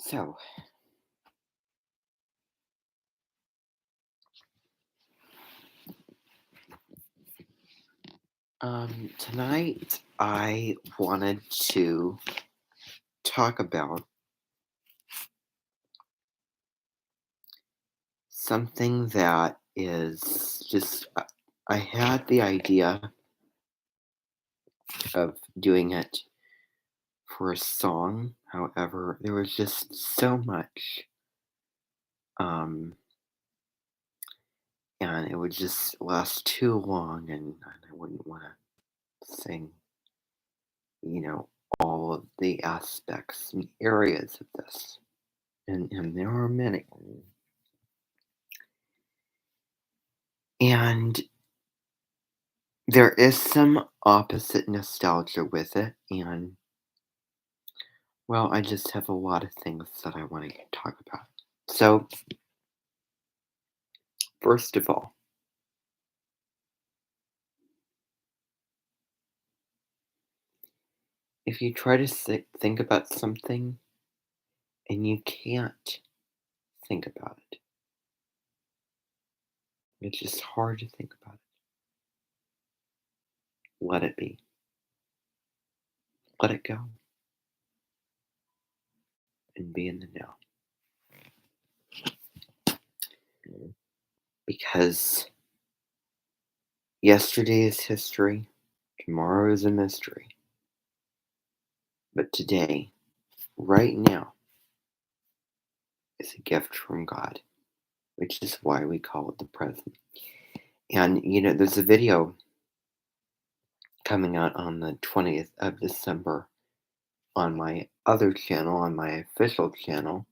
So, tonight I wanted to talk about something that is just, I had the idea of doing it for a song. However, there was just so much, um, and it would just last too long, and I wouldn't want to sing, you know, all of the aspects and areas of this. And there are many. And there is some opposite nostalgia with it, and well, I just have a lot of things that I want to talk about. So, first of all, if you try to think about something and you can't think about it, it's just hard to think about it. Let it be. Let it go and be in the now. Because yesterday is history, tomorrow is a mystery, but today, right now, is a gift from God, which is why we call it the present. And, there's a video coming out on the 20th of December on my other channel, on my official channel,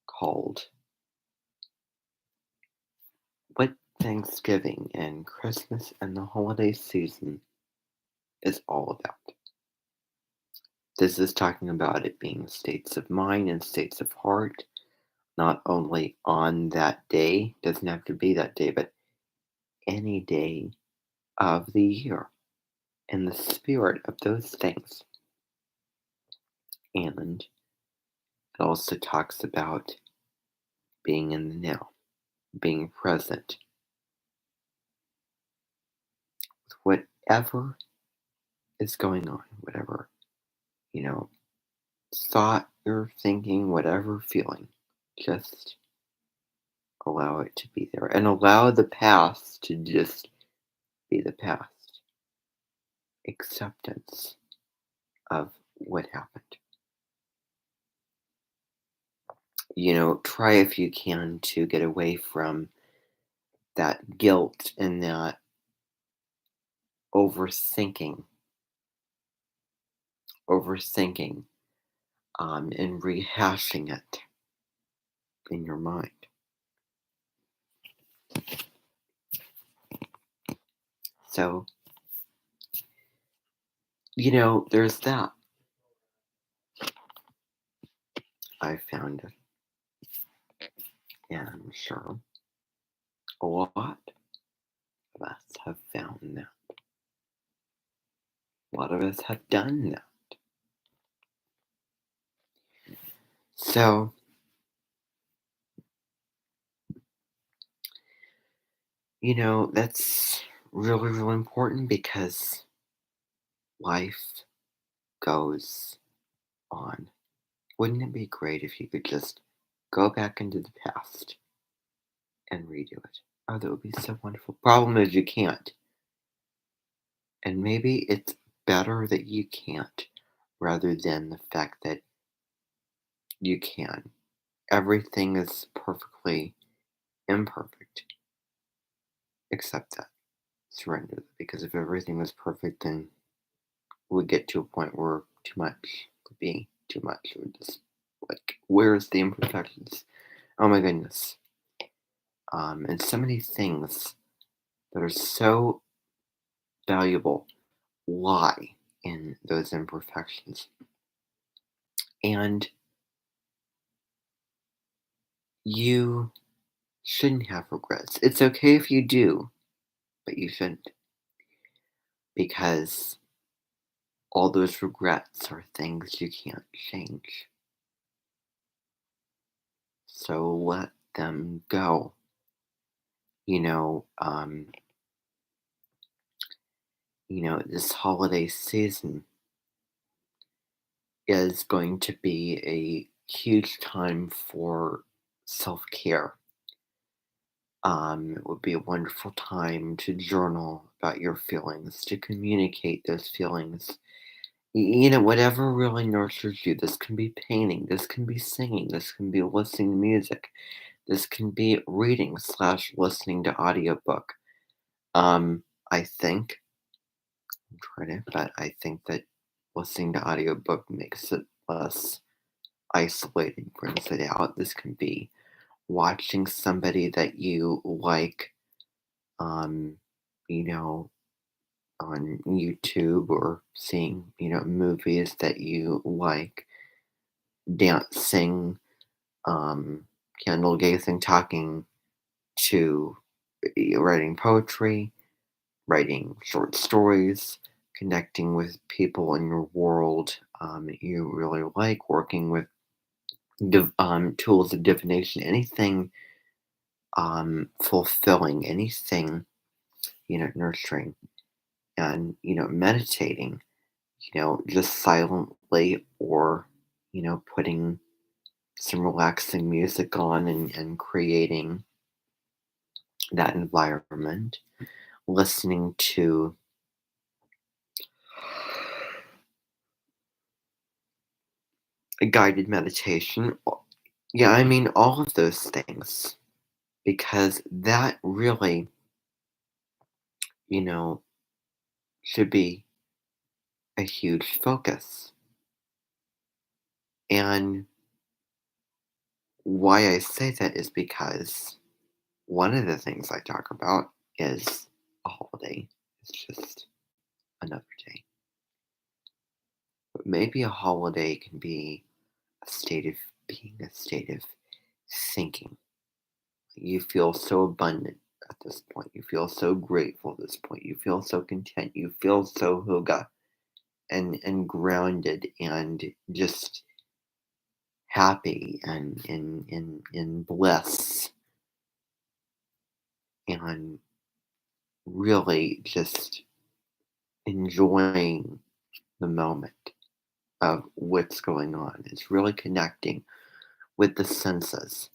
called What Thanksgiving and Christmas and the Holiday Season is All About. This is talking about it being states of mind and states of heart, not only on that day, doesn't have to be that day, but any day of the year, and the spirit of those things. And it also talks about being in the now, being present with whatever is going on, whatever, you know, thought you're thinking, whatever feeling, just allow it to be there and allow the past to just be the past. Acceptance of what happened. Try if you can to get away from that guilt and that overthinking, overthinking, and rehashing it in your mind. So, there's that. I found it, and I'm sure a lot of us have found that. A lot of us have done that. So, that's really, really important because life goes on. Wouldn't it be great if you could just go back into the past and redo it? Oh, that would be so wonderful. Problem is, you can't. And maybe it's better that you can't rather than the fact that you can. Everything is perfectly imperfect. Accept that. Surrender that. Because if everything was perfect, then we'd get to a point where too much would be too much. It would just, like, where's the imperfections? Oh my goodness. And so many things that are so valuable lie in those imperfections. And you shouldn't have regrets. It's okay if you do, but you shouldn't. Because all those regrets are things you can't change. So let them go. You know, um, this holiday season is going to be a huge time for self-care. It would be a wonderful time to journal about your feelings, to communicate those feelings. Whatever really nurtures you. This can be painting, this can be singing, this can be listening to music, this can be reading slash listening to audiobook. I think, I'm trying to, but I think that listening to audiobook makes it less isolating, brings it out. This can be watching somebody that you like, um, you know, on YouTube, or seeing, movies that you like, dancing, um, candle gazing, talking to, writing poetry, writing short stories, connecting with people in your world you really like, working with tools of divination, anything fulfilling, anything, nurturing, and, meditating, just silently, or, putting some relaxing music on, and creating that environment, listening to a guided meditation. Yeah, I mean, all of those things, because that really, you know, should be a huge focus. And why I say that is because one of the things I talk about is a holiday. It's just another day. But maybe a holiday can be a state of being, a state of thinking. You feel so abundant at this point. You feel so grateful at this point. You feel so content. You feel so huga and grounded, and just happy, and in bliss, and really just enjoying the moment of what's going on. It's really connecting with the senses.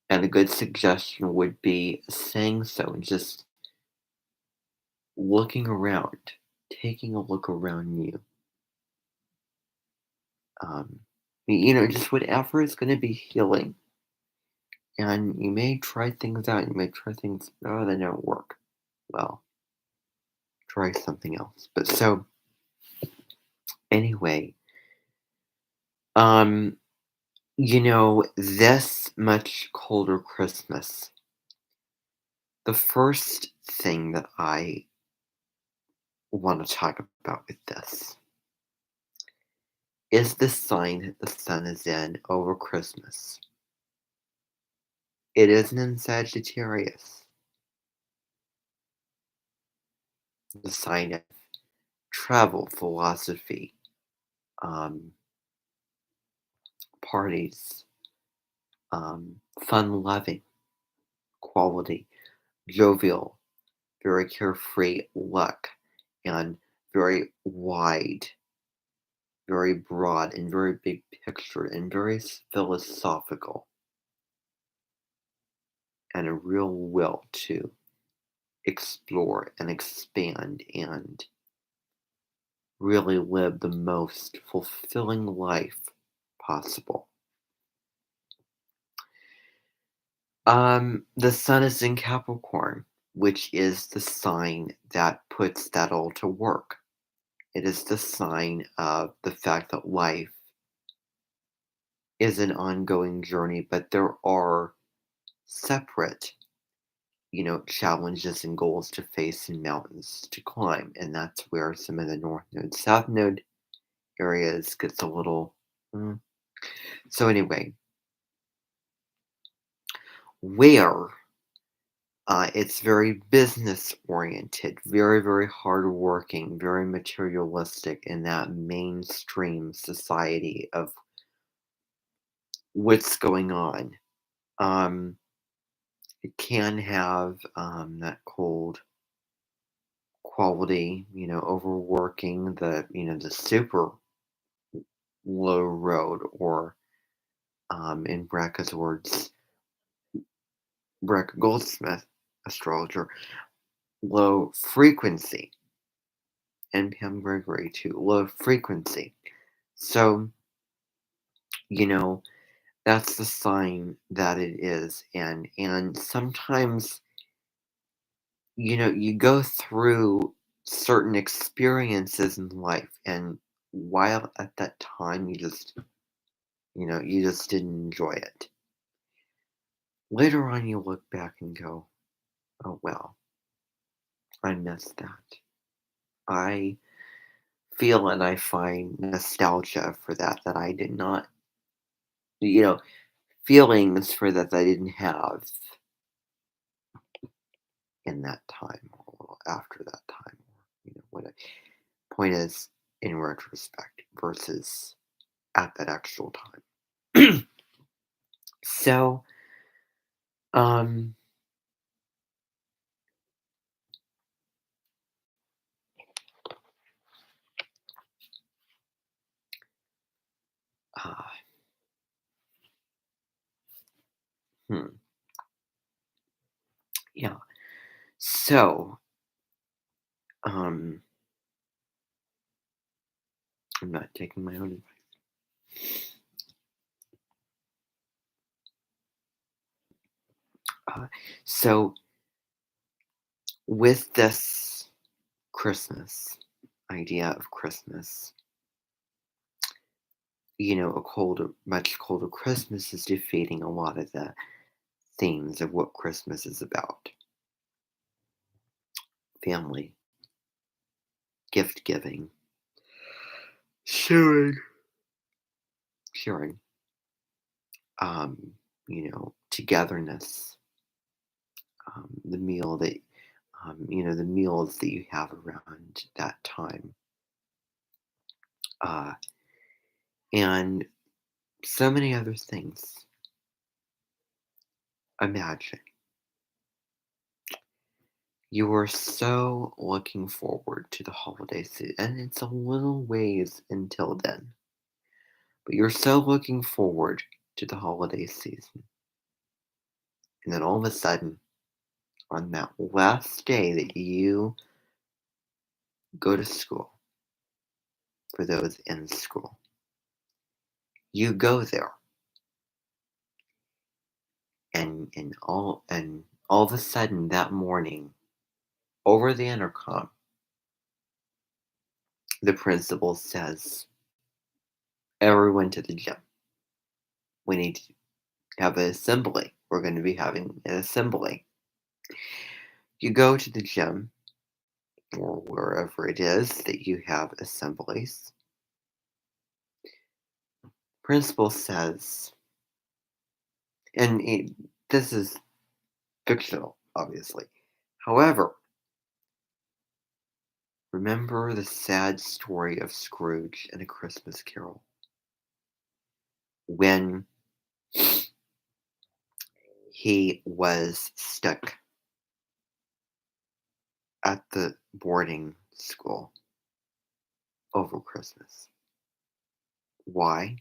And a good suggestion would be saying so, and just looking around, taking a look around you. Um, just whatever is going to be healing. And you may try things out. You may try things, oh, they don't work. Well, try something else. But so, anyway, um, this much colder Christmas, the first thing that I want to talk about with this is the sign that the sun is in over Christmas. It isn't in Sagittarius, the sign of travel, philosophy, um, parties, fun loving, quality, jovial, very carefree, luck, and very wide, very broad, and very big picture, and very philosophical, and a real will to explore and expand and really live the most fulfilling life possible. The sun is in Capricorn, which is the sign that puts that all to work. It is the sign of the fact that life is an ongoing journey, but there are separate, challenges and goals to face, and mountains to climb. And that's where some of the North Node, South Node areas gets a little. mm. So anyway, where it's very business oriented, very, very hardworking, very materialistic in that mainstream society of what's going on. Um, it can have that cold quality, overworking the super low road, or in Brecca's words, Brecca Goldsmith, astrologer, low frequency, and Pam Gregory too, low frequency. So, you know, that's the sign that it is. And sometimes, you go through certain experiences in life, and while at that time you just didn't enjoy it. Later on you look back and go, oh well, I missed that. I feel and I find nostalgia for that I did not, you know, feelings for that I didn't have in that time, or a little after that time, or what a point is in retrospect versus at that actual time. So, um, uh, hmm, yeah. So, um, I'm not taking my own advice. Uh, so, with this Christmas idea of Christmas, much colder Christmas is defeating a lot of the themes of what Christmas is about: family, gift giving, sharing, sharing, togetherness, the meal that, the meals that you have around that time, uh, and so many other things. Imagine you are so looking forward to the holiday season, and it's a little ways until then, but you're so looking forward to the holiday season, and then all of a sudden, on that last day that you go to school, for those in school, you go there, and all of a sudden that morning, over the intercom, the principal says, "Everyone to the gym. We need to have an assembly. We're going to be having an assembly." You go to the gym, or wherever it is that you have assemblies. Principal says, and this is fictional, obviously. However, remember the sad story of Scrooge in A Christmas Carol, when he was stuck at the boarding school over Christmas. Why?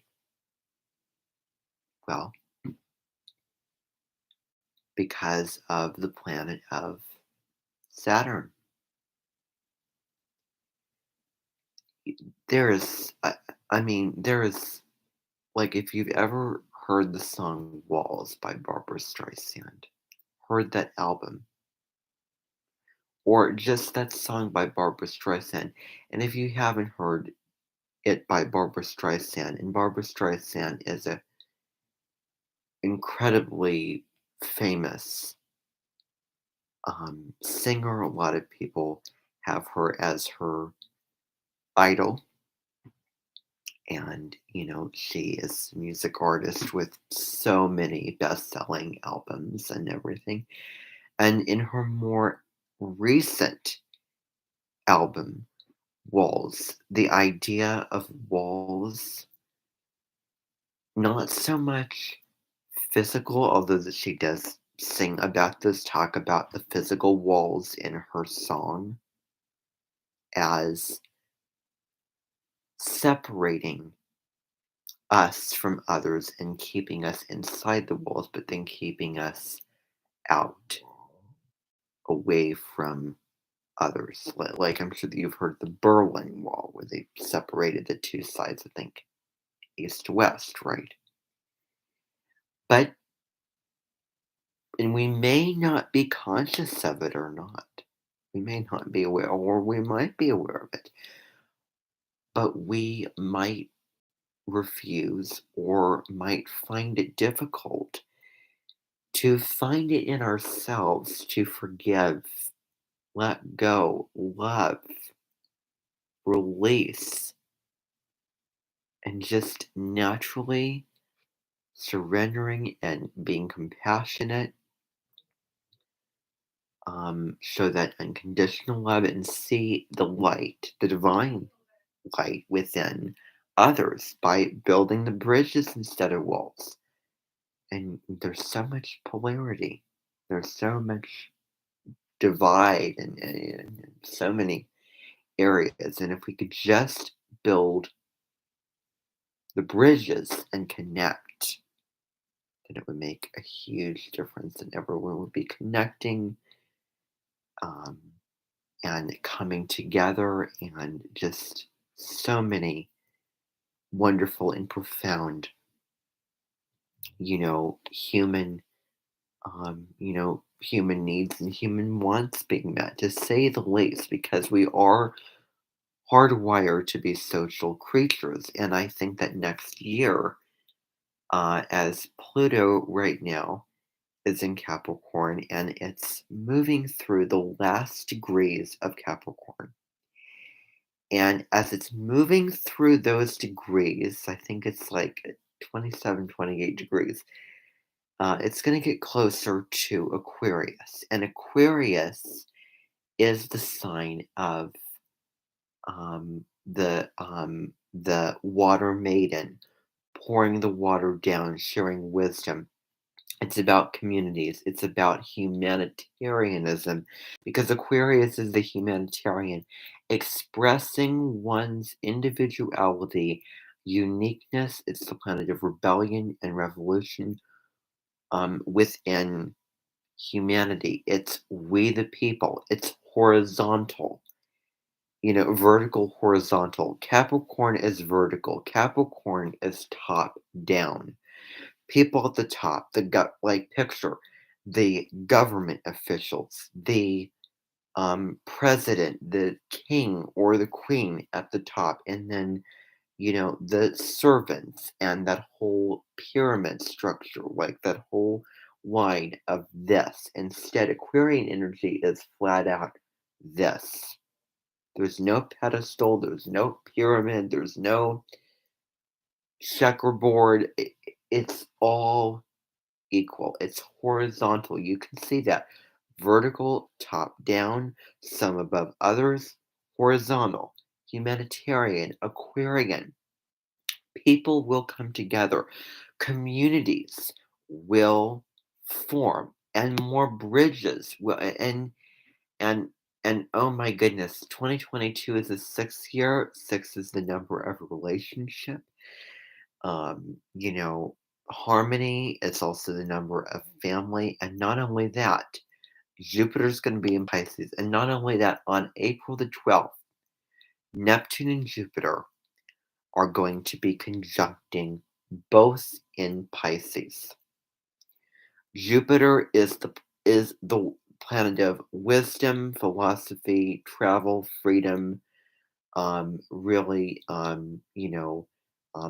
Well, because of the planet of Saturn. There is, there is, like, if you've ever heard the song Walls by Barbara Streisand, heard that album, or just that song by Barbara Streisand, and if you haven't heard it by Barbara Streisand, and Barbara Streisand is a incredibly famous singer. A lot of people have her as her idol, and she is a music artist with so many best-selling albums and everything. And in her more recent album, Walls, the idea of walls not so much physical, although that she does sing about this, talk about the physical walls in her song as separating us from others and keeping us inside the walls, but then keeping us out, away from others. Like I'm sure that you've heard the Berlin Wall, where they separated the two sides, I think, east to west, right? But, and we may not be conscious of it or not. We may not be aware, or we might be aware of it, but we might refuse or might find it difficult to find it in ourselves to forgive, let go, love, release, and just naturally surrendering and being compassionate, show that unconditional love and see the light, the divine light within others by building the bridges instead of walls. And there's so much polarity. There's so much divide and so many areas. And if we could just build the bridges and connect, then it would make a huge difference, and everyone would be connecting, um, and coming together, and just so many wonderful and profound, human, human needs and human wants being met, to say the least, because we are hardwired to be social creatures. And I think that next year, as Pluto right now is in Capricorn and it's moving through the last degrees of Capricorn. And as it's moving through those degrees, I think it's like 27, 28 degrees, it's going to get closer to Aquarius. And Aquarius is the sign of the water maiden, pouring the water down, sharing wisdom. It's about communities. It's about humanitarianism, because Aquarius is the humanitarian, expressing one's individuality, uniqueness. It's the planet of rebellion and revolution, within humanity. It's we the people. It's horizontal. Vertical, horizontal. Capricorn is vertical. Capricorn is top down. People at the top, like picture the government officials, the president, the king or the queen at the top, and then the servants and that whole pyramid structure, like that whole line of this. Instead, Aquarian energy is flat out this. There's no pedestal, there's no pyramid, there's no checkerboard. It's all equal. It's horizontal. You can see that. Vertical, top down, some above others. Horizontal, humanitarian, Aquarian. People will come together. Communities will form, and more bridges will. And oh my goodness, 2022 is the sixth year. Six is the number of relationship. You know, harmony is also the number of family. And not only that, Jupiter's going to be in Pisces. And not only that, on April the 12th, Neptune and Jupiter are going to be conjuncting both in Pisces. Jupiter is the planet of wisdom, philosophy, travel, freedom, really,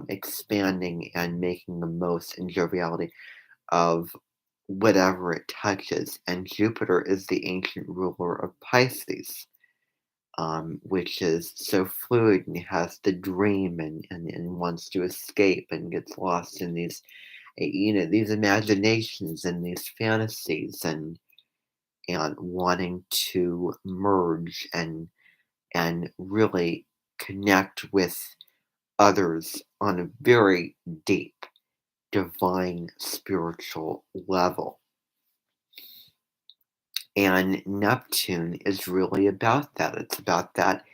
expanding and making the most in joviality of whatever it touches. And Jupiter is the ancient ruler of Pisces, which is so fluid and has the dream, and wants to escape and gets lost in these, these imaginations and these fantasies, and wanting to merge and really connect with others on a very deep, divine spiritual level. And Neptune is really about that. It's about that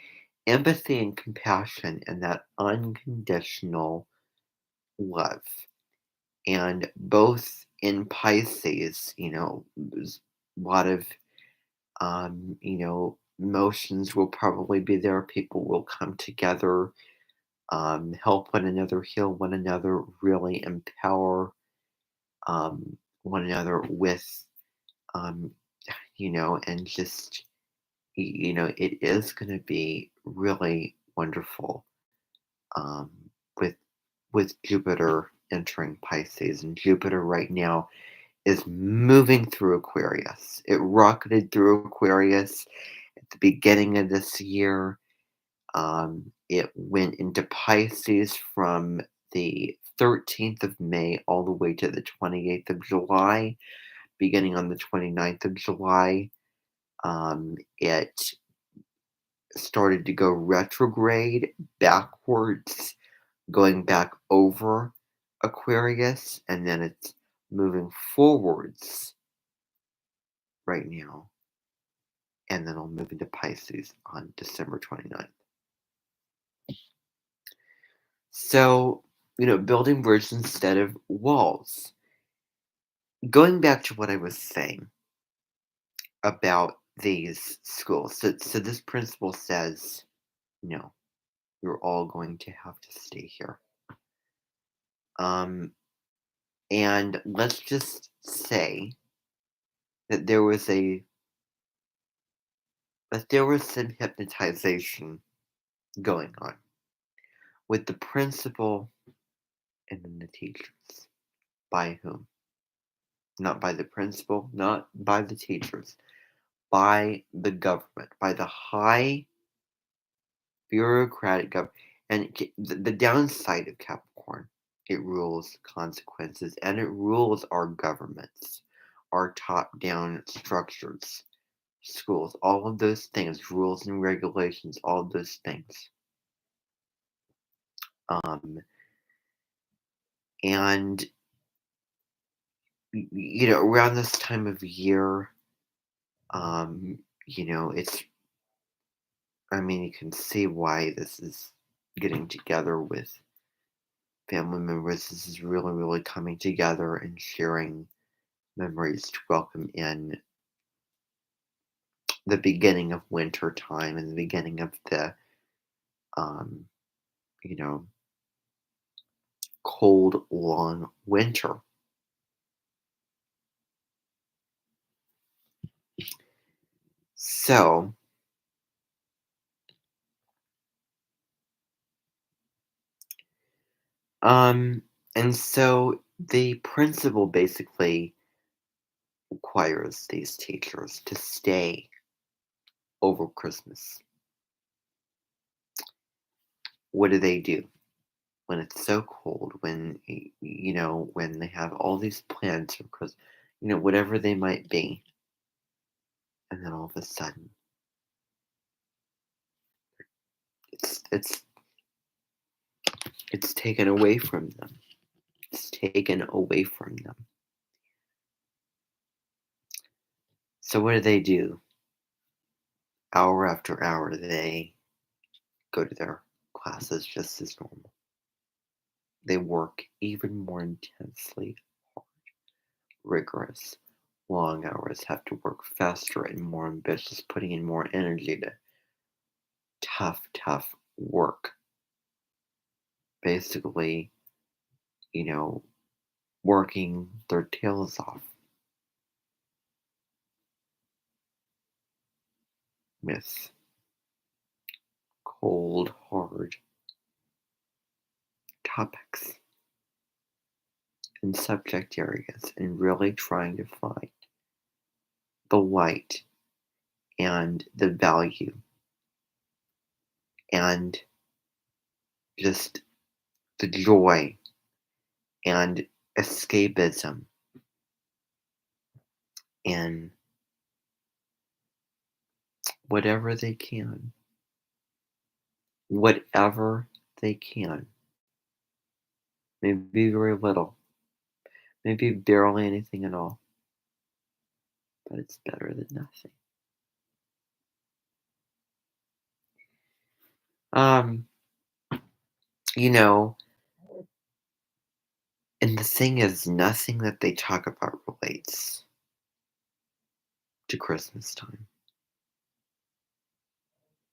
empathy and compassion and that unconditional love. And both in Pisces, there's a lot of, emotions will probably be there. People will come together, help one another, heal one another, really empower one another with, um, and just, it is going to be really wonderful um, with Jupiter entering Pisces, and Jupiter right now is moving through Aquarius. It rocketed through Aquarius at the beginning of this year. It went into Pisces from the 13th of May all the way to the 28th of July, beginning on the 29th of July. It started to go retrograde backwards, going back over Aquarius, and then it's moving forwards right now, and then it'll move into Pisces on December 29th. So, building bridges instead of walls. Going back to what I was saying about these schools. So this principal says, no, you're all going to have to stay here. And let's just say that there was some hypnotization going on with the principal and then the teachers. By whom? Not by the principal, not by the teachers, by the government, by the high bureaucratic government. And the downside of Capricorn, it rules consequences and it rules our governments, our top down structures, schools, all of those things, rules and regulations, all of those things. And around this time of year, it's, you can see why this is getting together with family members. This is really, really coming together and sharing memories to welcome in the beginning of winter time and the beginning of the, um, you know, cold, long winter. So, and so the principal basically requires these teachers to stay over Christmas. What do when it's so cold? When when they have all these plans for Christmas, whatever they might be, and then all of a sudden, it's it's taken away from them. It's taken away from them. So what do? Hour after hour, they go to their classes just as normal. They work even more intensely, hard, rigorous, long hours, have to work faster and more ambitious, putting in more energy to tough work. Basically, working their tails off with cold, hard topics and subject areas and really trying to find the light and the value and just the joy and escapism in whatever they can. Whatever they can. Maybe very little. Maybe barely anything at all, but it's better than nothing. Um, you know, and the thing is, nothing that they talk about relates to Christmas time.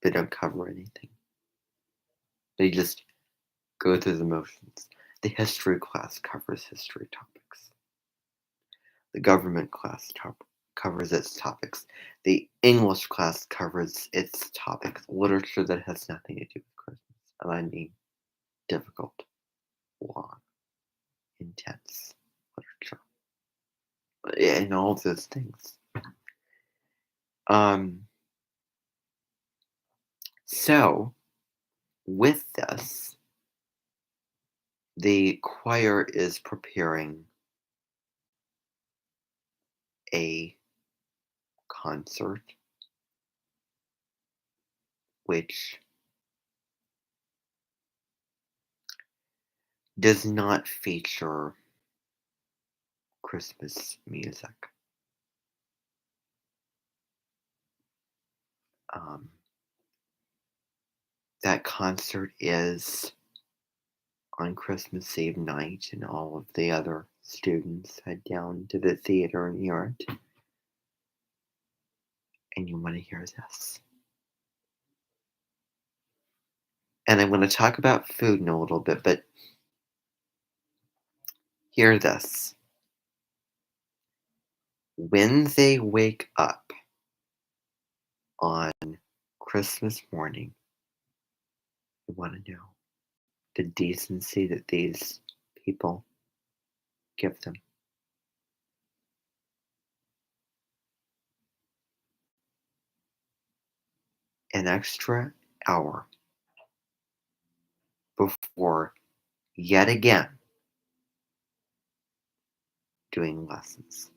They don't cover anything. They just go through the motions. The history class covers history topics. The government class covers its topics. The English class covers its topics. Literature that has nothing to do with Christmas. And I mean difficult, long, intense literature. And all of those things. Um, so, with this, the choir is preparing a concert which does not feature Christmas music. Um, that concert is on Christmas Eve night, and all of the other students head down to the theater and hear it. And you want to hear this. And I'm going to talk about food in a little bit, but hear this. When they wake up on Christmas morning, you want to know the decency that these people give them. An extra hour before yet again doing lessons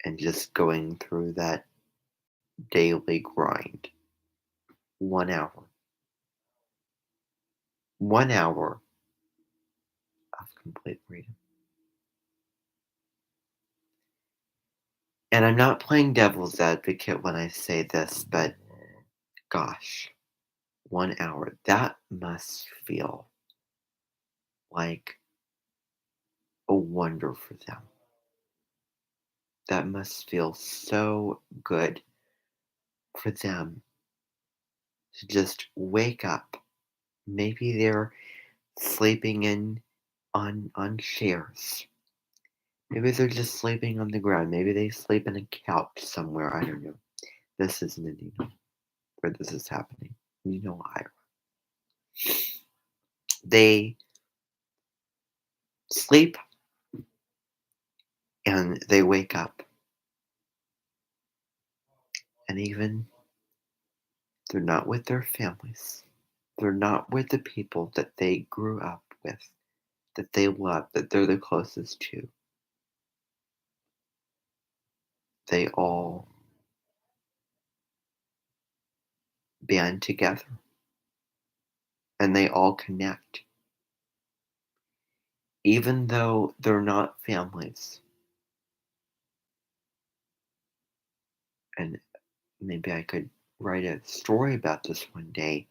and just going through that daily grind. 1 hour. 1 hour of complete freedom. And I'm not playing devil's advocate when I say this, but gosh, 1 hour. That must feel like a wonder for them. That must feel so good for them to just wake up. Maybe they're sleeping in on chairs. Maybe they're just sleeping on the ground. Maybe they sleep in a couch somewhere. I don't know. This isn't Indiana where this is happening. You know, Iowa. They sleep and they wake up. And even they're not with their families. They're not with the people that they grew up with, that they love, that they're the closest to. They all band together and they all connect. Even though they're not families. And maybe I could write a story about this one day.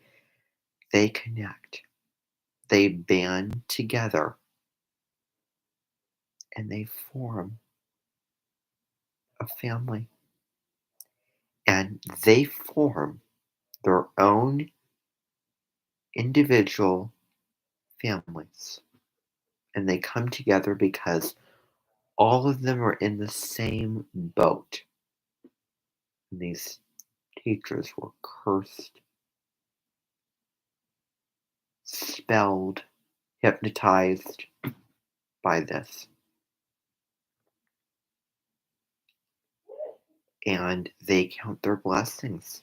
They connect. They band together and they form a family. And they form their own individual families. And they come together because all of them are in the same boat. And these teachers were cursed, spelled, hypnotized by this. And they count their blessings.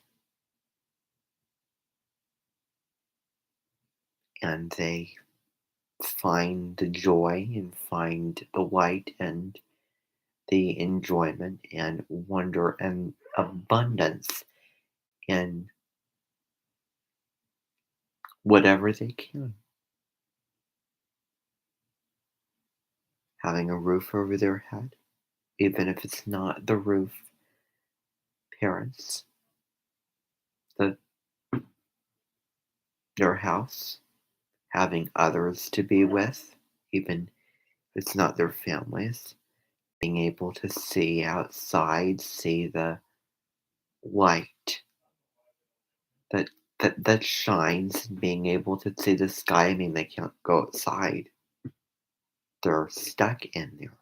And they find the joy and find the light and the enjoyment and wonder and abundance in whatever they can. having a roof over their head, even if it's not the roof parents, the their house, having others to be with, even if it's not their families, being able to see outside, see the light that that shines, and being able to see the sky. I mean, they can't go outside. They're stuck in there.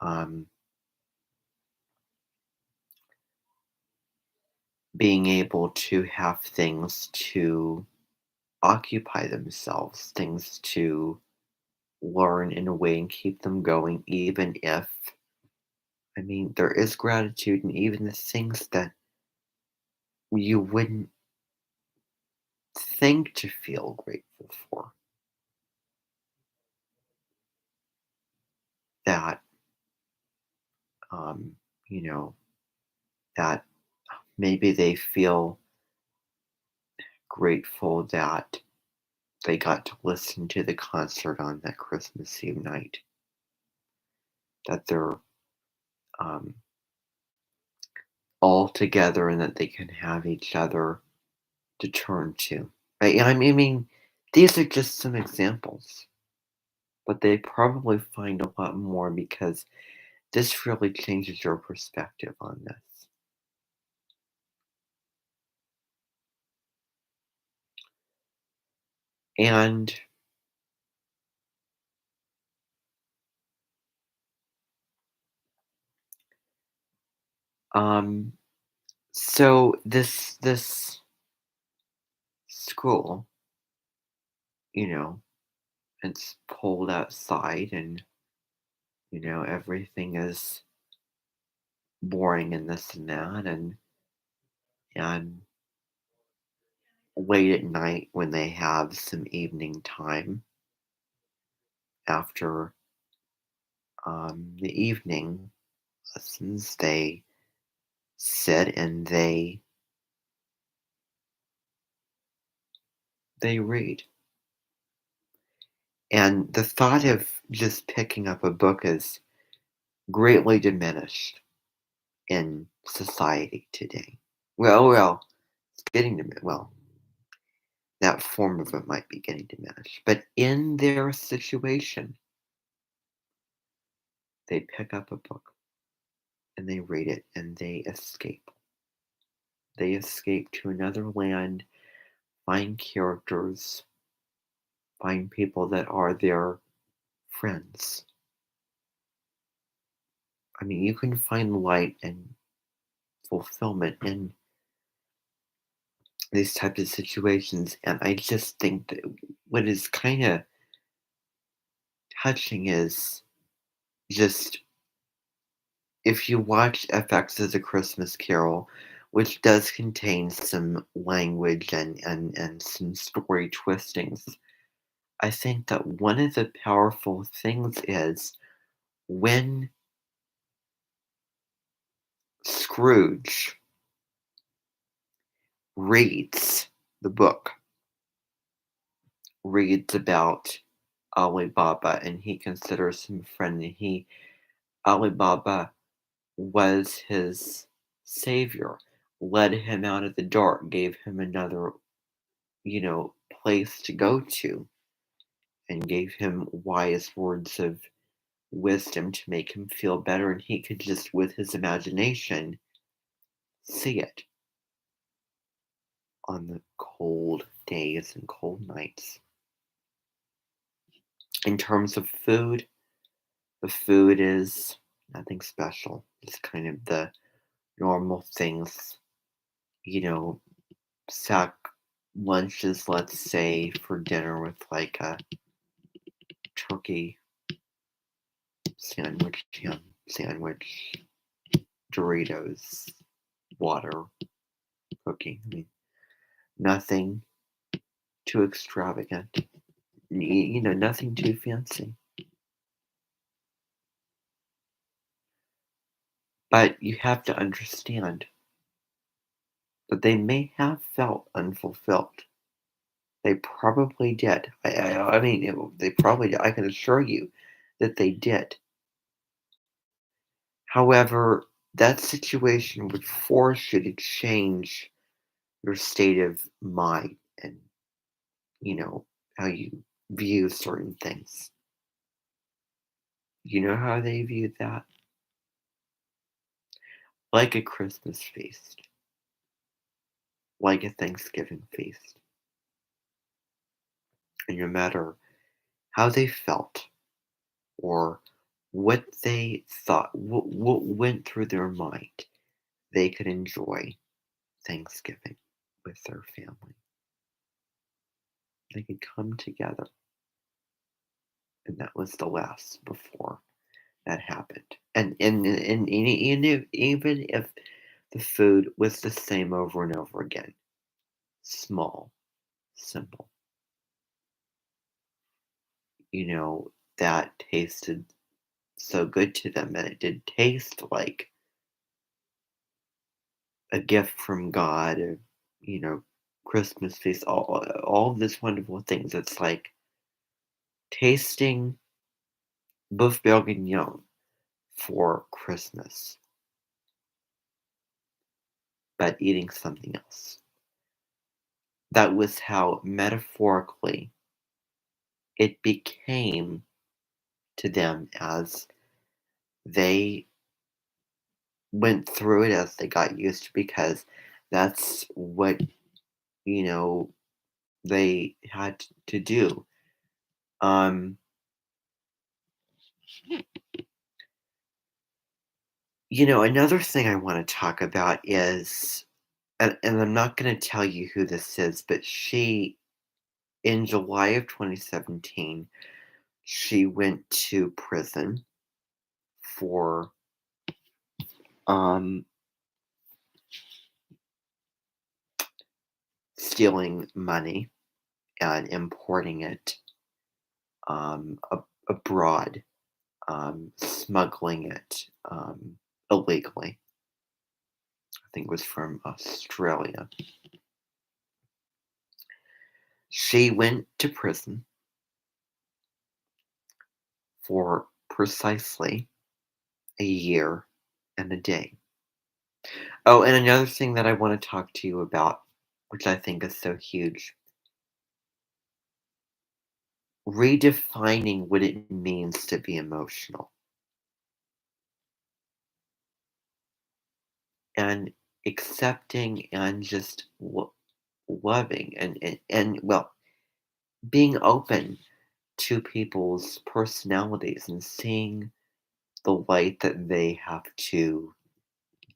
Um, Being able to have things to occupy themselves, things to learn in a way and keep them going, even if, I mean, there is gratitude in even the things that you wouldn't think to feel grateful for. That, um, you know, that maybe they feel grateful that they got to listen to the concert on that Christmas Eve night, that they're um, all together and that they can have each other to turn to. Right? I mean, these are just some examples, but they probably find a lot more because this really changes your perspective on this. And um, so this school, you know, it's cold outside, and everything is boring and this and that, and late at night when they have some evening time after the evening lessons, they sit and they read. And the thought of just picking up a book is greatly diminished in society today. Well, it's getting well, that form of it might be getting diminished. But in their situation, they pick up a book and they read it and they escape. They escape to another land, find characters, find people that are their friends. I mean, you can find light and fulfillment in these types of situations. And I just think that what is kind of touching is just if you watch FX as a Christmas Carol, which does contain some language and some story twistings, I think that one of the powerful things is when Scrooge reads the book, reads about Ali Baba, and he considers him a friend, and Ali Baba was his savior, led him out of the dark, gave him another, place to go to, and gave him wise words of wisdom to make him feel better. And he could just, with his imagination, see it on the cold days and cold nights. In terms of food, the food is nothing special. It's kind of the normal things, you know, sack lunches, let's say, for dinner with like a turkey sandwich, ham sandwich, Doritos, water, cooking. I mean, nothing too extravagant. Nothing too fancy. But you have to understand that they may have felt unfulfilled. They probably did. I mean, they probably did. I can assure you that they did. However, that situation would force you to change your state of mind and, you know, how you view certain things. You know how they viewed that? Like a Christmas feast, like a Thanksgiving feast. And no matter how they felt or what they thought, what went through their mind, they could enjoy Thanksgiving with their family. They could come together. And that was the last before that happened. Even if the food was the same over and over again, small, simple, that tasted so good to them, and it did taste like a gift from God, or, you know, Christmas feast, all of this wonderful things. It's like tasting Boeuf Bourguignon for Christmas, but eating something else. That was how metaphorically it became to them as they went through it, as they got used to, because that's what, you know, they had to do. Um, Another thing I want to talk about is, and I'm not going to tell you who this is, but in July of 2017, she went to prison for um, stealing money and importing it abroad, smuggling it illegally. I think it was from Australia. She went to prison for precisely a year and a day. Oh, and another thing that I want to talk to you about, which I think is so huge, redefining what it means to be emotional and accepting and just loving and well, being open to people's personalities and seeing the light that they have to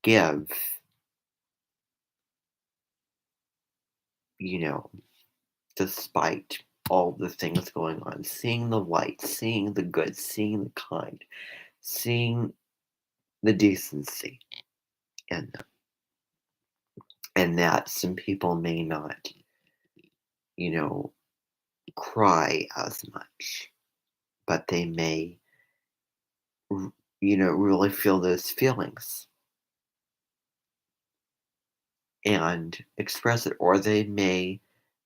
give, you know, despite all the things going on, seeing the light, seeing the good, seeing the kind, seeing the decency in them. And that some people may not, you know, cry as much, but they may, really feel those feelings and express it, or they may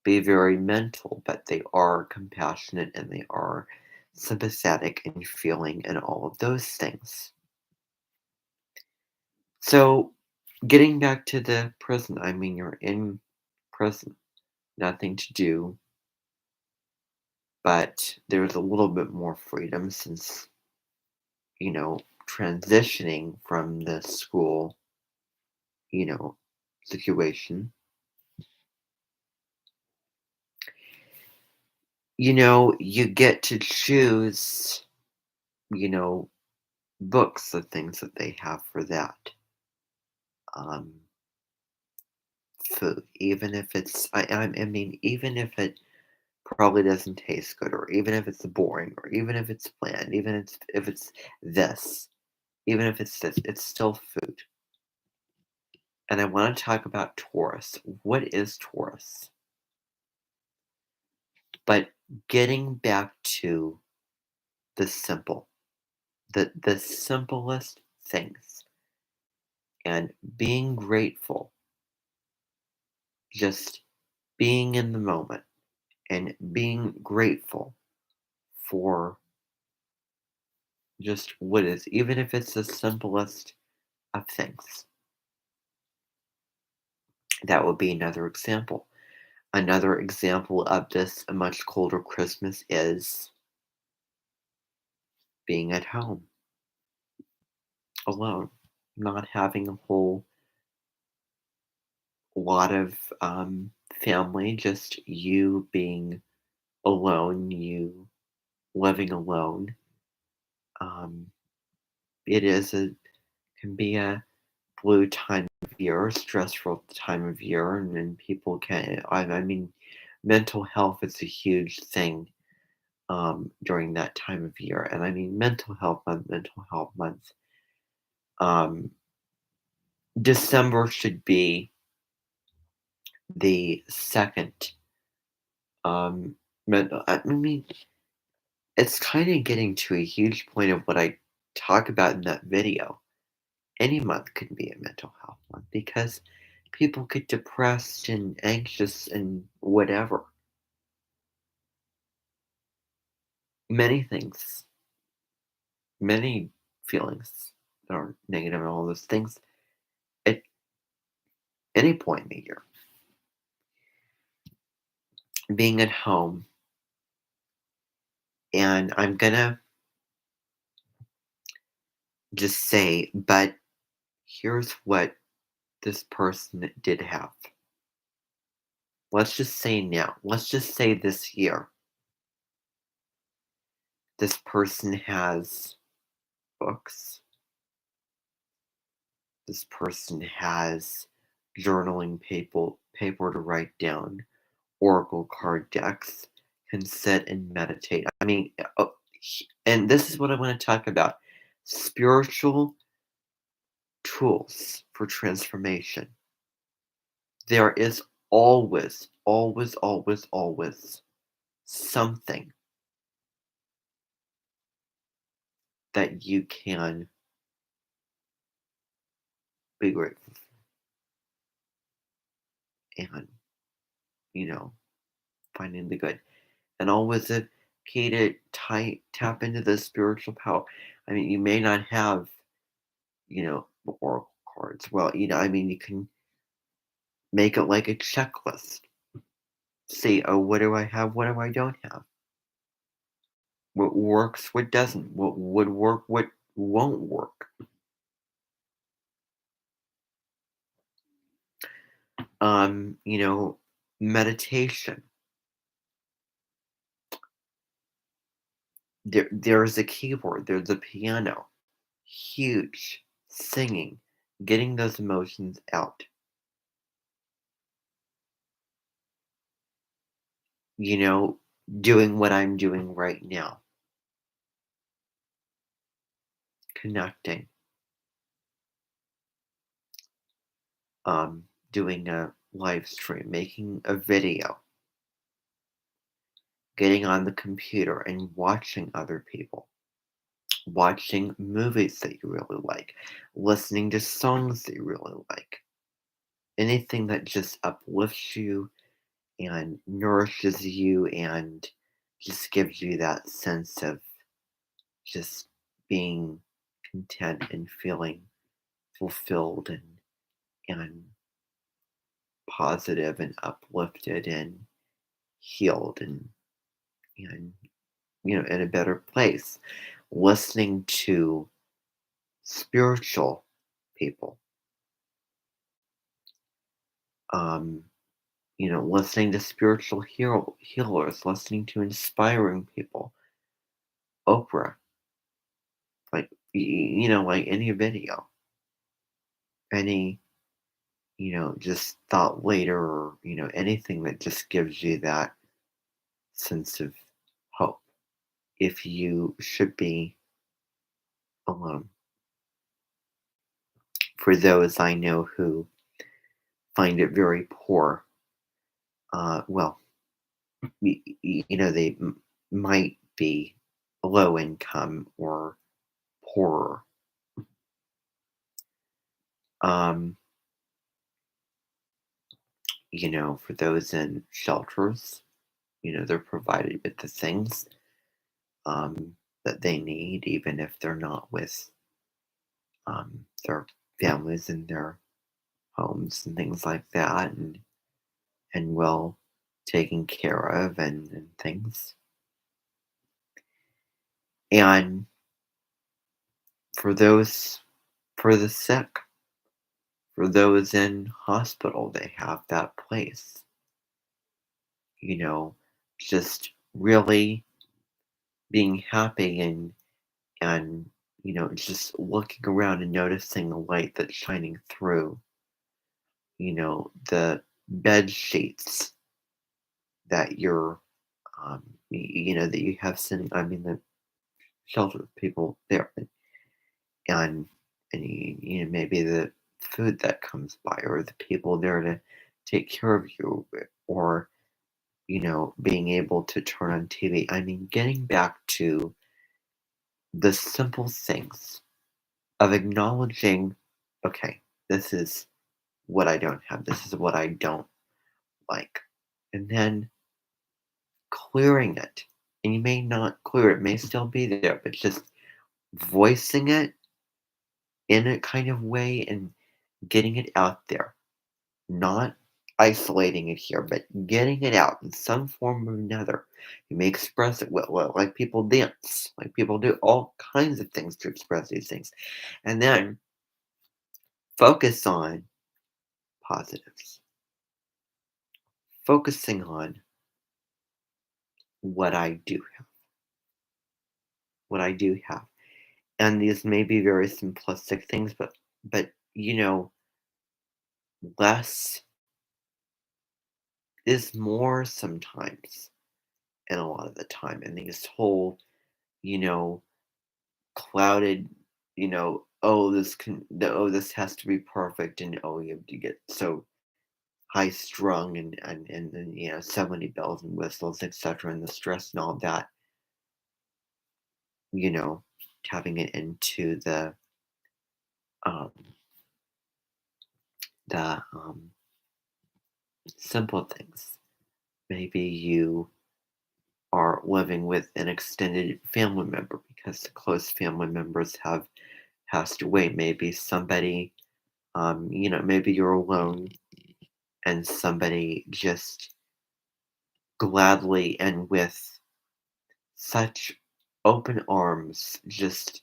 be very mental, but they are compassionate and they are sympathetic and feeling and all of those things. So, getting back to the prison, I mean, you're in prison, nothing to do, but there's a little bit more freedom since, you know, transitioning from the school, you know, situation. You get to choose, you know, books, the things that they have for that. Um, Food, even if I mean, even if it probably doesn't taste good, or even if it's boring, or even if it's bland, if it's this, even if it's this, it's still food. And I want to talk about Taurus. What is Taurus? But getting back to the simple, the simplest things, and being grateful, just being in the moment, and being grateful for just what is, even if it's the simplest of things. That would be another example. Another example of this, a much colder Christmas, is being at home alone, not having a whole lot of family, just you being alone, you living alone. Um, it is a can be a blue time of year, stressful time of year, and then people can. I mean, mental health is a huge thing during that time of year, and I mean mental health month, mental health month. Um, December should be the second. I mean, it's kind of getting to a huge point of what I talk about in that video. Any month could be a mental health month because people get depressed and anxious and whatever. Many things, many feelings that are negative and all those things at any point in the year. Being at home, and I'm gonna just say, but here's what this person did have. Let's just say now, let's just say this year, this person has books, this person has journaling paper to write down, oracle card decks, can sit and meditate. I mean, and this is what I want to talk about: spiritual tools for transformation. There is always, always, always, always something that you can be grateful for and, you know, finding the good. And always a key to tap into the spiritual power. I mean, you may not have, the oracle cards. Well, I mean, you can make it like a checklist. See, oh, what do I have? What do I don't have? What works? What doesn't? What would work? What won't work? You know, meditation. There's a keyboard. There's a piano. Huge. Singing. Getting those emotions out. You know, doing what I'm doing right now. Connecting. Doing a live stream. Making a video. Getting on the computer and watching other people. Watching movies that you really like, listening to songs that you really like, anything that just uplifts you and nourishes you and just gives you that sense of just being content and feeling fulfilled and positive and uplifted and healed and in a better place. Listening to spiritual people, um, listening to spiritual healers, listening to inspiring people, Oprah, like, like any video, any, just thought later, or, anything that just gives you that sense of hope if you should be alone. For those I know who find it very poor, well, they might be low income or poorer. Um, for those in shelters, they're provided with the things that they need, even if they're not with their families and their homes and things like that, and well taken care of and things. And for those for the sick, for those in hospital, they have that place. You know, just really being happy and just looking around and noticing the light that's shining through, the bed sheets that you're that you have sitting, I mean, the shelter people there, and maybe the food that comes by, or the people there to take care of you, or being able to turn on TV. I mean, getting back to the simple things of acknowledging, okay, this is what I don't have, this is what I don't like, and then clearing it. And you may not clear it, may still be there, but just voicing it in a kind of way and getting it out there, not isolating it here, but getting it out in some form or another. You may express it like people dance, like people do all kinds of things to express these things. And then focus on positives, focusing on what I do have, what I do have. And these may be very simplistic things, but less is more sometimes, and a lot of the time. And this whole, you know, clouded, oh, this has to be perfect, and oh, you have to get so high strung and so many bells and whistles, etc., and the stress and all that, you know, tapping it into um the simple things. Maybe you are living with an extended family member because the close family members have passed away. Maybe somebody, maybe you're alone and somebody just gladly and with such open arms just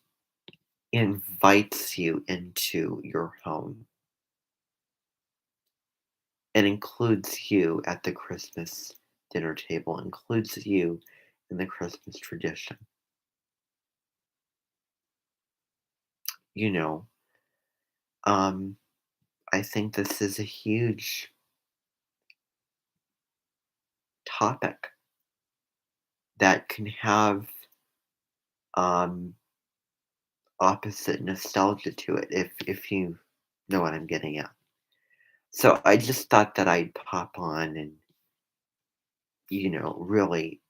invites you into your home and includes you at the Christmas dinner table, includes you in the Christmas tradition. You know, um, I think this is a huge topic that can have um, opposite nostalgia to it, if you know what I'm getting at. So I just thought that I'd pop on and really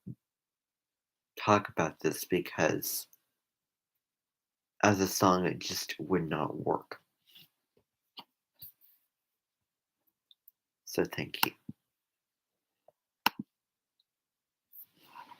talk about this because as a song it just would not work. So thank you.